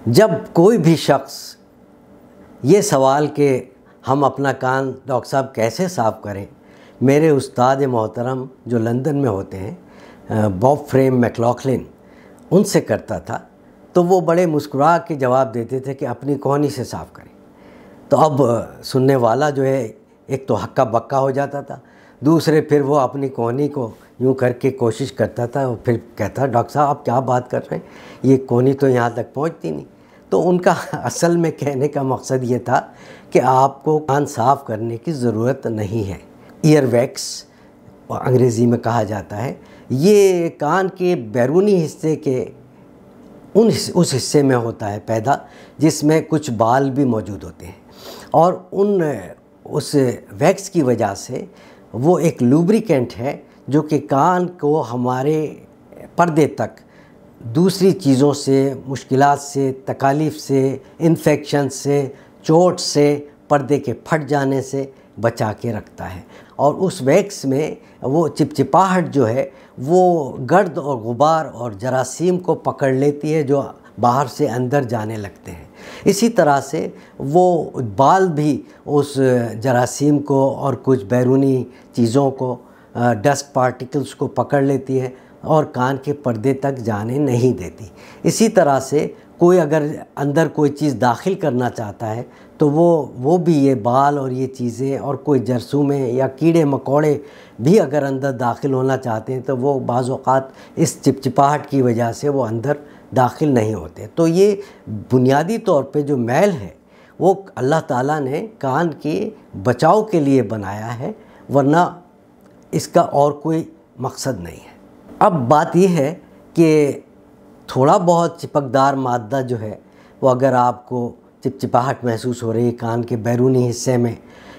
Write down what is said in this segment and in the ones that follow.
جب کوئی بھی شخص یہ سوال کہ ہم اپنا کان ڈاکٹر صاحب کیسے صاف کریں، میرے استاد محترم جو لندن میں ہوتے ہیں باب فریم میکلاکلن، ان سے کرتا تھا تو وہ بڑے مسکرا کے جواب دیتے تھے کہ اپنی کوہنی سے صاف کریں۔ تو اب سننے والا جو ہے ایک تو ہکا بکا ہو جاتا تھا، دوسرے پھر وہ اپنی کوہنی کو یوں کر کے کوشش کرتا تھا اور پھر کہتا ڈاکٹر صاحب آپ کیا بات کر رہے ہیں، یہ کوہنی تو یہاں تک پہنچتی نہیں۔ تو ان کا اصل میں کہنے کا مقصد یہ تھا کہ آپ کو کان صاف کرنے کی ضرورت نہیں ہے۔ ایئر ویکس انگریزی میں کہا جاتا ہے، یہ کان کے بیرونی حصے کے اس حصے میں ہوتا ہے پیدا، جس میں کچھ بال بھی موجود ہوتے ہیں، اور اس ویکس کی وجہ سے وہ ایک لوبریکینٹ ہے جو کہ کان کو ہمارے پردے تک دوسری چیزوں سے، مشکلات سے، تکالیف سے، انفیکشن سے، چوٹ سے، پردے کے پھٹ جانے سے بچا کے رکھتا ہے۔ اور اس ویکس میں وہ چپچپاہٹ جو ہے وہ گرد اور غبار اور جراثیم کو پکڑ لیتی ہے جو باہر سے اندر جانے لگتے ہیں۔ اسی طرح سے وہ بال بھی اس جراثیم کو اور کچھ بیرونی چیزوں کو، ڈسٹ پارٹیکلز کو پکڑ لیتی ہے اور کان کے پردے تک جانے نہیں دیتی۔ اسی طرح سے کوئی اگر اندر کوئی چیز داخل کرنا چاہتا ہے تو وہ بھی یہ بال اور یہ چیزیں اور کوئی جرثومیں یا کیڑے مکوڑے بھی اگر اندر داخل ہونا چاہتے ہیں تو وہ بعض اوقات اس چپچپاہٹ کی وجہ سے وہ اندر داخل نہیں ہوتے۔ تو یہ بنیادی طور پہ جو میل ہے وہ اللہ تعالیٰ نے کان کے بچاؤ کے لیے بنایا ہے، ورنہ اس کا اور کوئی مقصد نہیں ہے۔ اب بات یہ ہے کہ تھوڑا بہت چپکدار مادہ جو ہے وہ اگر آپ کو چپچپاہٹ محسوس ہو رہی ہے کان کے بیرونی حصے میں،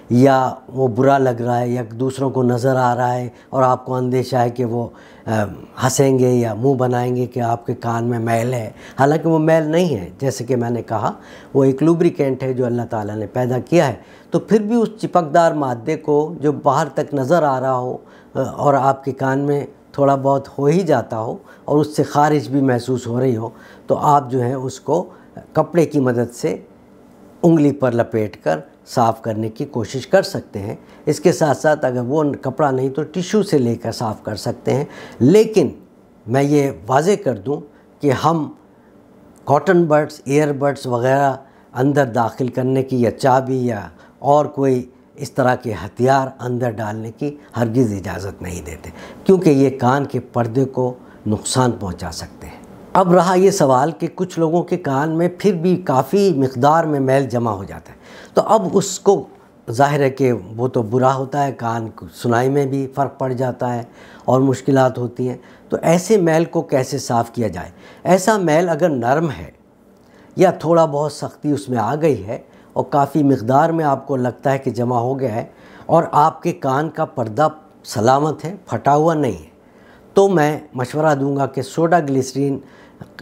یا وہ برا لگ رہا ہے یا دوسروں کو نظر آ رہا ہے اور آپ کو اندیشہ ہے کہ وہ ہنسیں گے یا منہ بنائیں گے کہ آپ کے کان میں میل ہے، حالانکہ وہ میل نہیں ہے، جیسے کہ میں نے کہا وہ ایک لوبریکینٹ ہے جو اللہ تعالیٰ نے پیدا کیا ہے۔ تو پھر بھی اس چپکدار مادے کو جو باہر تک نظر آ رہا ہو اور آپ کے کان میں تھوڑا بہت ہو ہی جاتا ہو اور اس سے خارج بھی محسوس ہو رہی ہو، تو آپ جو ہے اس کو کپڑے کی مدد سے انگلی پر لپیٹ کر صاف کرنے کی کوشش کر سکتے ہیں۔ اس کے ساتھ ساتھ اگر وہ کپڑا نہیں تو ٹیشو سے لے کر صاف کر سکتے ہیں۔ لیکن میں یہ واضح کر دوں کہ ہم کاٹن بڈس، ایئر بڈس وغیرہ اندر داخل کرنے کی یا چابی یا اور کوئی اس طرح کے ہتھیار اندر ڈالنے کی ہرگز اجازت نہیں دیتے، کیونکہ یہ کان کے پردے کو نقصان پہنچا سکتے ہیں۔ اب رہا یہ سوال کہ کچھ لوگوں کے کان میں پھر بھی کافی مقدار میں میل جمع ہو جاتا ہے، تو اب اس کو ظاہر ہے کہ وہ تو برا ہوتا ہے، کان سنائی میں بھی فرق پڑ جاتا ہے اور مشکلات ہوتی ہیں۔ تو ایسے میل کو کیسے صاف کیا جائے؟ ایسا میل اگر نرم ہے یا تھوڑا بہت سختی اس میں آ گئی ہے اور کافی مقدار میں آپ کو لگتا ہے کہ جمع ہو گیا ہے اور آپ کے کان کا پردہ سلامت ہے، پھٹا ہوا نہیں ہے، تو میں مشورہ دوں گا کہ soda glycerin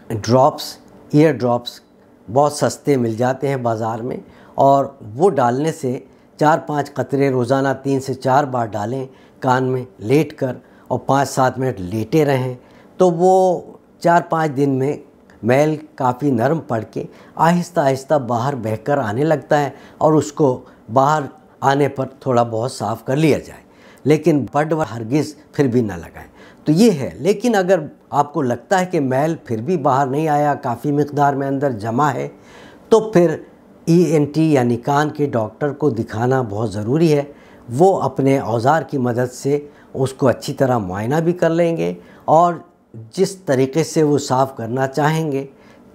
drops, ear drops بہت سستے مل جاتے ہیں بازار میں، اور وہ ڈالنے سے 4-5 قطرے روزانہ 3 سے 4 بار ڈالیں کان میں لیٹ کر، اور 5-7 منٹ لیٹے رہیں، تو وہ 4-5 دن میں میل کافی نرم پڑ کے آہستہ آہستہ باہر بہہ کر آنے لگتا ہے، اور اس کو باہر آنے پر تھوڑا بہت صاف کر لیا جائے، لیکن بڈ ہرگز پھر بھی نہ لگائیں۔ تو یہ ہے۔ لیکن اگر آپ کو لگتا ہے کہ میل پھر بھی باہر نہیں آیا، کافی مقدار میں اندر جمع ہے، تو پھر ENT یعنی کان کے ڈاکٹر کو دکھانا بہت ضروری ہے۔ وہ اپنے اوزار کی مدد سے اس کو اچھی طرح معائنہ بھی کر لیں گے اور جس طریقے سے وہ صاف کرنا چاہیں گے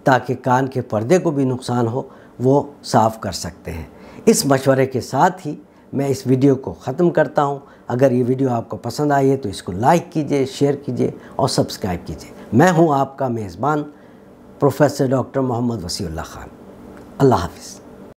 تاکہ کان کے پردے کو بھی نقصان ہو، وہ صاف کر سکتے ہیں۔ اس مشورے کے ساتھ ہی میں اس ویڈیو کو ختم کرتا ہوں۔ اگر یہ ویڈیو آپ کو پسند آئی ہے تو اس کو لائک کیجئے، شیئر کیجئے اور سبسکرائب کیجئے۔ میں ہوں آپ کا میزبان پروفیسر ڈاکٹر محمد وسیع اللہ خان۔ اللہ حافظ۔